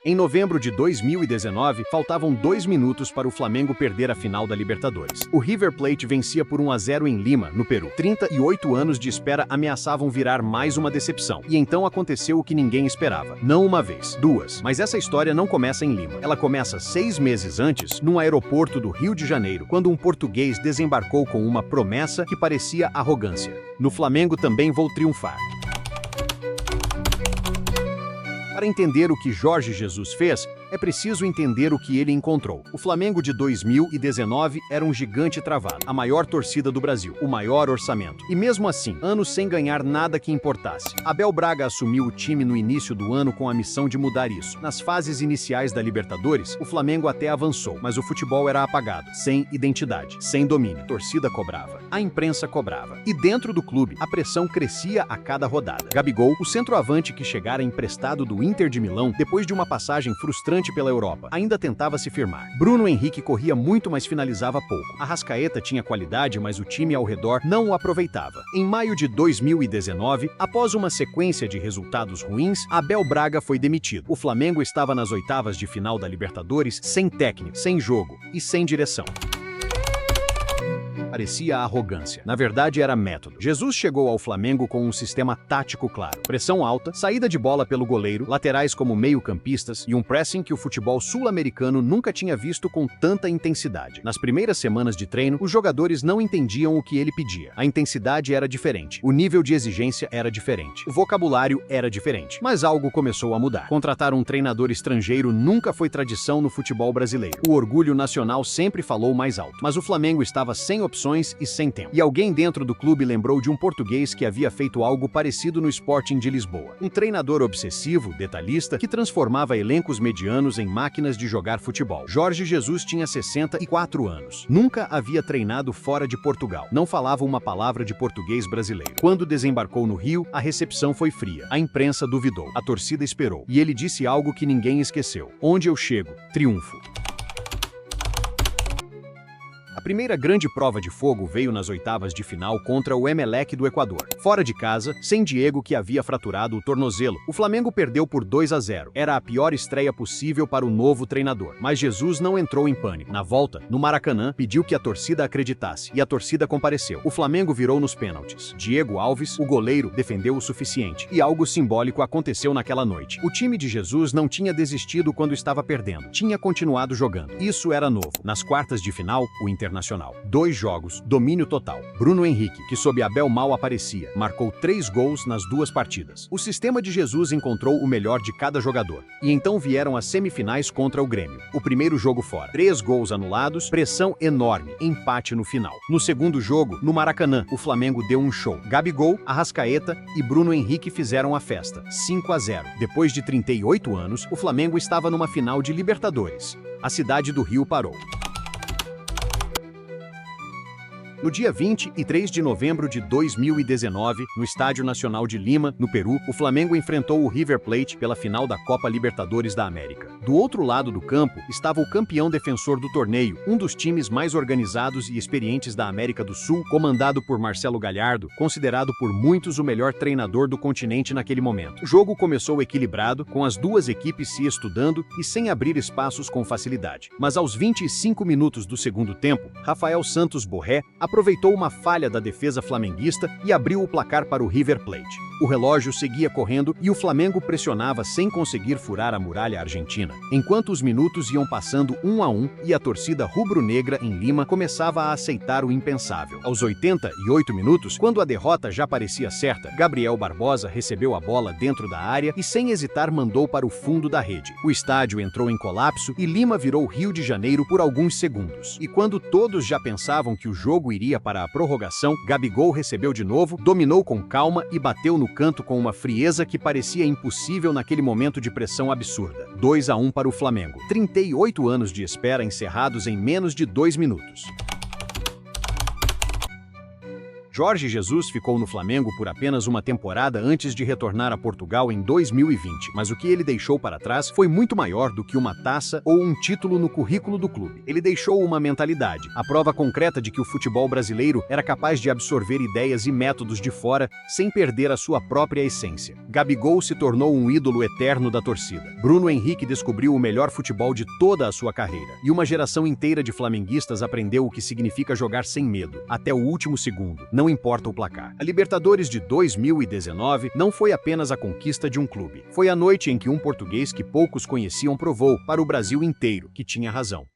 Em novembro de 2019, faltavam 2 minutos para o Flamengo perder a final da Libertadores. O River Plate vencia por 1-0 em Lima, no Peru. 38 anos de espera ameaçavam virar mais uma decepção. E então aconteceu o que ninguém esperava. Não uma vez, duas. Mas essa história não começa em Lima. Ela começa 6 meses antes, num aeroporto do Rio de Janeiro, quando um português desembarcou com uma promessa que parecia arrogância. No Flamengo também vou triunfar. Para entender o que Jorge Jesus fez, é preciso entender o que ele encontrou. O Flamengo de 2019 era um gigante travado, a maior torcida do Brasil, o maior orçamento. E mesmo assim, anos sem ganhar nada que importasse. Abel Braga assumiu o time no início do ano com a missão de mudar isso. Nas fases iniciais da Libertadores, o Flamengo até avançou, mas o futebol era apagado, sem identidade, sem domínio. A torcida cobrava, a imprensa cobrava. E dentro do clube, a pressão crescia a cada rodada. Gabigol, o centroavante que chegara emprestado do Inter de Milão, depois de uma passagem frustrante pela Europa, ainda tentava se firmar. Bruno Henrique corria muito, mas finalizava pouco. Arrascaeta tinha qualidade, mas o time ao redor não o aproveitava. Em maio de 2019, após uma sequência de resultados ruins, Abel Braga foi demitido. O Flamengo estava nas oitavas de final da Libertadores, sem técnico, sem jogo e sem direção. Parecia arrogância. Na verdade, era método. Jesus chegou ao Flamengo com um sistema tático claro. Pressão alta, saída de bola pelo goleiro, laterais como meio-campistas e um pressing que o futebol sul-americano nunca tinha visto com tanta intensidade. Nas primeiras semanas de treino, os jogadores não entendiam o que ele pedia. A intensidade era diferente, o nível de exigência era diferente, o vocabulário era diferente. Mas algo começou a mudar. Contratar um treinador estrangeiro nunca foi tradição no futebol brasileiro. O orgulho nacional sempre falou mais alto. Mas o Flamengo estava sem opções e sem tempo. E alguém dentro do clube lembrou de um português que havia feito algo parecido no Sporting de Lisboa. Um treinador obsessivo, detalhista, que transformava elencos medianos em máquinas de jogar futebol. Jorge Jesus tinha 64 anos. Nunca havia treinado fora de Portugal. Não falava uma palavra de português brasileiro. Quando desembarcou no Rio, a recepção foi fria. A imprensa duvidou. A torcida esperou. E ele disse algo que ninguém esqueceu. Onde eu chego, triunfo. A primeira grande prova de fogo veio nas oitavas de final contra o Emelec do Equador. Fora de casa, sem Diego, que havia fraturado o tornozelo, o Flamengo perdeu por 2-0. Era a pior estreia possível para o novo treinador. Mas Jesus não entrou em pânico. Na volta, no Maracanã, pediu que a torcida acreditasse, e a torcida compareceu. O Flamengo virou nos pênaltis. Diego Alves, o goleiro, defendeu o suficiente. E algo simbólico aconteceu naquela noite. O time de Jesus não tinha desistido quando estava perdendo. Tinha continuado jogando. Isso era novo. Nas quartas de final, o Internacional. 2 jogos, domínio total. Bruno Henrique, que sob Abel mal aparecia, marcou 3 gols nas 2 partidas. O sistema de Jesus encontrou o melhor de cada jogador. E então vieram as semifinais contra o Grêmio. O primeiro jogo fora. 3 gols anulados, pressão enorme, empate no final. No segundo jogo, no Maracanã, o Flamengo deu um show. Gabigol, Arrascaeta e Bruno Henrique fizeram a festa. 5-0. Depois de 38 anos, o Flamengo estava numa final de Libertadores. A cidade do Rio parou. No dia 23 de novembro de 2019, no Estádio Nacional de Lima, no Peru, o Flamengo enfrentou o River Plate pela final da Copa Libertadores da América. Do outro lado do campo estava o campeão defensor do torneio, um dos times mais organizados e experientes da América do Sul, comandado por Marcelo Gallardo, considerado por muitos o melhor treinador do continente naquele momento. O jogo começou equilibrado, com as duas equipes se estudando e sem abrir espaços com facilidade. Mas aos 25 minutos do segundo tempo, Rafael Santos Borré aproveitou uma falha da defesa flamenguista e abriu o placar para o River Plate. O relógio seguia correndo e o Flamengo pressionava sem conseguir furar a muralha argentina. Enquanto os minutos iam passando 1-1 e a torcida rubro-negra em Lima começava a aceitar o impensável. Aos 88 minutos, quando a derrota já parecia certa, Gabriel Barbosa recebeu a bola dentro da área e sem hesitar mandou para o fundo da rede. O estádio entrou em colapso e Lima virou Rio de Janeiro por alguns segundos. E quando todos já pensavam que o jogo iria para a prorrogação, Gabigol recebeu de novo, dominou com calma e bateu no canto com uma frieza que parecia impossível naquele momento de pressão absurda. 2-1 para o Flamengo. 38 anos de espera encerrados em menos de 2 minutos. Jorge Jesus ficou no Flamengo por apenas uma temporada antes de retornar a Portugal em 2020, mas o que ele deixou para trás foi muito maior do que uma taça ou um título no currículo do clube. Ele deixou uma mentalidade, a prova concreta de que o futebol brasileiro era capaz de absorver ideias e métodos de fora sem perder a sua própria essência. Gabigol se tornou um ídolo eterno da torcida. Bruno Henrique descobriu o melhor futebol de toda a sua carreira. E uma geração inteira de flamenguistas aprendeu o que significa jogar sem medo, até o último segundo, não importa o placar. A Libertadores de 2019 não foi apenas a conquista de um clube. Foi a noite em que um português que poucos conheciam provou para o Brasil inteiro que tinha razão.